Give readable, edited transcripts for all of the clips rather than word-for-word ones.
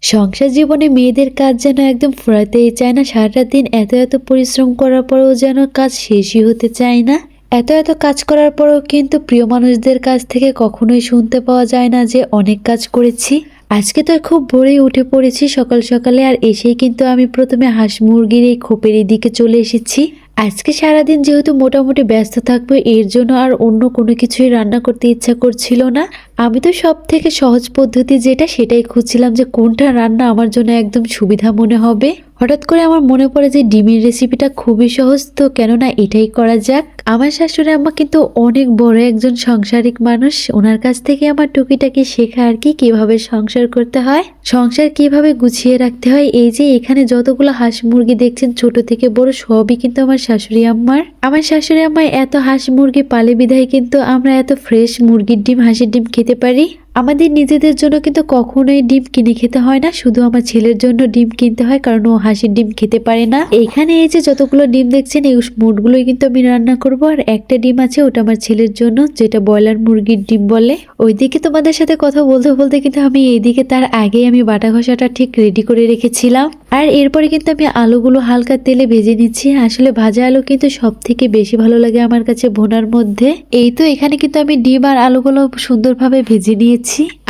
সংসার জীবনে মেয়েদের কাজ যেন একদম ফুরাতেই চায় না। সারাটা দিন এত এত পরিশ্রম করার পরেও যেন কাজ শেষই হতে চায় না। এত এত কাজ করার পরেও কিন্তু প্রিয় মানুষদের কাছ থেকে কখনোই শুনতে পাওয়া যায় না যে অনেক কাজ করেছি। আজকে তো খুব ভোরেই উঠে পড়েছি সকাল সকালে, আর এসেই কিন্তু আমি প্রথমে হাঁস মুরগির এই খোপের দিকে চলে এসেছি। আজকে সারাদিন যেহেতু মোটামুটি ব্যস্ত থাকবো, এর জন্য আর অন্য কোনো কিছুই রান্না করতে ইচ্ছা করছিল না। আমি তো সব থেকে সহজ পদ্ধতি যেটা সেটাই খুঁজছিলাম যে কোনটা রান্না আমার জন্য একদম সুবিধা মনে হবে। হঠাৎ করে আমার মনে পড়ে যে ডিমের রেসিপিটা খুবই সহজ, তো কেননা এটাই করা যাক। আমার শাশুড়ি আম্মা কিন্তু অনেক বড় একজন সাংসারিক মানুষ, ওনার কাছ থেকে আমার টুকিটাকি শেখা আর কি, কিভাবে সংসার করতে হয়, সংসার কিভাবে গুছিয়ে রাখতে হয়। এই যে এখানে যতগুলো হাঁস মুরগি দেখছেন ছোট থেকে বড় সবই কিন্তু আমার শাশুড়ি আম্মার। আমার শাশুড়ি আম্মা এত হাঁস মুরগি পালে বিধায় কিন্তু আমরা এত ফ্রেশ মুরগির ডিম হাঁসের ডিম খেতে পারি। আমাদের নিজেদের জন্য কিন্তু কখনোই ডিম কিনে খেতে হয় না, শুধু আমার ছেলের জন্য ডিম কিনতে হয়, কারণ ও হাঁসের ডিম খেতে পারে না। এখানে এই যে যতগুলো ডিম দেখছেন এই মোটগুলোই কিন্তু আমি রান্না করব, আর একটা ডিম আছে ওটা আমার ছেলের জন্য, যেটা ব্রয়লার মুরগির ডিম বলে। ওইদিকে তোমাদের সাথে কথা বলতে বলতে কিন্তু আমি এইদিকে তার আগে আমি বাটা ঘষাটা ঠিক রেডি করে রেখেছিলাম। আর এরপরে কিন্তু আমি আলুগুলো হালকা তেলে ভেজে নিচ্ছি। আসলে ভাজা আলু কিন্তু সব থেকে বেশি ভালো লাগে আমার কাছে ভোনার মধ্যে। এই তো এখানে কিন্তু আমি ডিম আর আলুগুলো সুন্দরভাবে ভেজে নিয়েছি।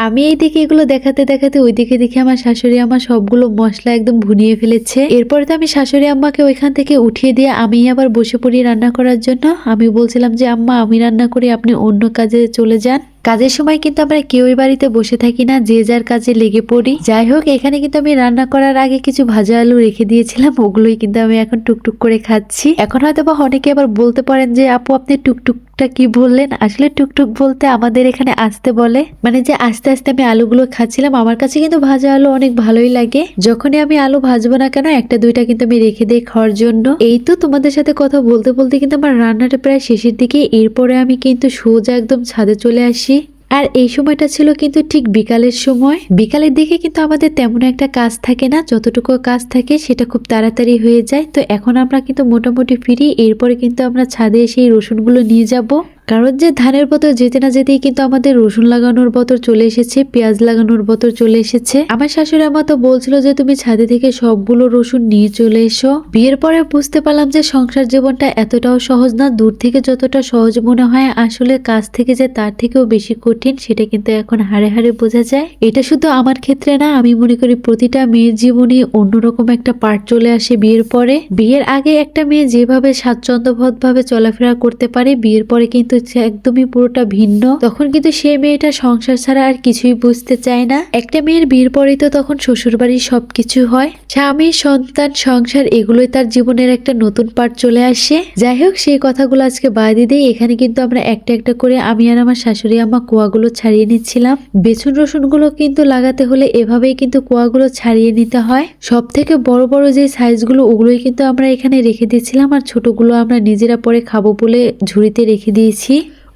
আমি এইদিকে এগুলো দেখাতে দেখাতে ওইদিকে দেখে আমার শাশুড়ি আম্মা সবগুলো মশলা একদম ভুনিয়ে ফেলেছে। এরপরে তো আমি শাশুড়ি আম্মাকে ওইখান থেকে উঠিয়ে দিয়ে আমি আবার বসে পড়ি রান্না করার জন্য। আমি বলছিলাম যে আম্মা আমি রান্না করি, আপনি অন্য কাজে চলে যান। কাজের সময় কিন্তু আমরা কেউই বাড়িতে বসে থাকি না, যে যার কাজে লেগে পড়ি। যাই হোক, এখানে কিন্তু আমি রান্না করার আগে কিছু ভাজা আলু রেখে দিয়েছিলাম, ওগুলোই কিন্তু আমি এখন টুকটুক করে খাচ্ছি। এখন হয়তো বা অনেকে আবার বলতে পারেন যে আপু আপনি টুকটুকটা কি বললেন। আসলে টুকটুক বলতে আমাদের এখানে আস্তে বলে, মানে যে আস্তে আস্তে আমি আলুগুলো খাচ্ছিলাম। আমার কাছে কিন্তু ভাজা আলু অনেক ভালোই লাগে। যখনই আমি আলু ভাজবো না কেন একটা দুইটা কিন্তু আমি রেখে দিই খাওয়ার জন্য। এই তো তোমাদের সাথে কথা বলতে বলতে কিন্তু আমার রান্নাটা প্রায় শেষের দিকে। এরপরে আমি কিন্তু সোজা একদম ছাদে চলে আসি। আর এই সময়টা ছিল কিন্তু ঠিক বিকালের সময়। বিকালের দিকে কিন্তু আমাদের তেমন একটা কাজ থাকে না, যতটুকু কাজ থাকে সেটা খুব তাড়াতাড়ি হয়ে যায়। তো এখন আমরা কিন্তু মোটামুটি ফ্রি। এরপরে কিন্তু আমরা ছাদে এসে এই রসুনগুলো নিয়ে যাব, কারণ যে ধানের বতর যেতে না যেতেই কিন্তু আমাদের রসুন লাগানোর বতর চলে এসেছে, পেঁয়াজ লাগানোর বতর চলে এসেছে। আমার শাশুড়ি আমা তো বলছিল যে তুমি ছাদে থেকে সবগুলো রসুন নিয়ে চলে এসো। বিয়ের পরে বুঝতে পারলাম যে সংসার জীবনটা এতটাও সহজ না। দূর থেকে যতটা সহজ মনে হয়, আসলে কাজ থেকে যে তার থেকেও বেশি কঠিন সেটা কিন্তু এখন হাড়ে হাড়ে বোঝা যায়। এটা শুধু আমার ক্ষেত্রে না, আমি মনে করি প্রতিটা মেয়ের জীবনে অন্যরকম একটা পার্ট চলে আসে বিয়ের পরে। বিয়ের আগে একটা মেয়ে যেভাবে স্বাচ্ছন্দ্যবোধ ভাবে চলাফেরা করতে পারে, বিয়ের পরে কিন্তু একদমই পুরোটা ভিন্ন। তখন কিন্তু সে মেয়েটা সংসার ছাড়া আর কিছুই বুঝতে চায় না। একটা মেয়ের বিয়ের পরেই তো তখন শ্বশুর বাড়ির সবকিছু হয়, স্বামী সন্তান সংসার এগুলোই তার জীবনের একটা নতুন পার্ট চলে আসে। যাই হোক, সেই কথাগুলো আজকে বাদই দেই। এখানে কিন্তু আমরা একটা একটা করে আমি আর আমার শাশুড়ি আম্মা কোয়াগুলো ছাড়িয়ে নিচ্ছিলাম। বেছুন রসুন গুলো কিন্তু লাগাতে হলে এভাবেই কিন্তু কোয়াগুলো ছাড়িয়ে নিতে হয়। সব থেকে বড় বড় যে সাইজগুলো ওগুলোই কিন্তু আমরা এখানে রেখে দিয়েছিলাম, আর ছোটগুলো আমরা নিজেরা পরে খাবো বলে ঝুড়িতে রেখে দিয়েছি।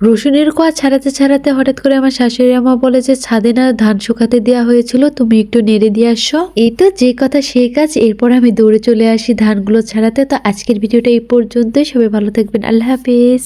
রসুনের কোয়া ছাড়াতে ছাড়াতে হঠাৎ করে আমার শাশুড়ি আমা বলে যে ছাদে না ধান শুকাতে দেওয়া হয়েছিল, তুমি একটু নেড়ে দিয়ে আসো। এই তো যে কথা সেই কাজ। এরপর আমি দৌড়ে চলে আসি ধানগুলো ছাড়াতে। তো আজকের ভিডিওটা এই পর্যন্তই। সবাই ভালো থাকবেন, আল্লাহ হাফিজ।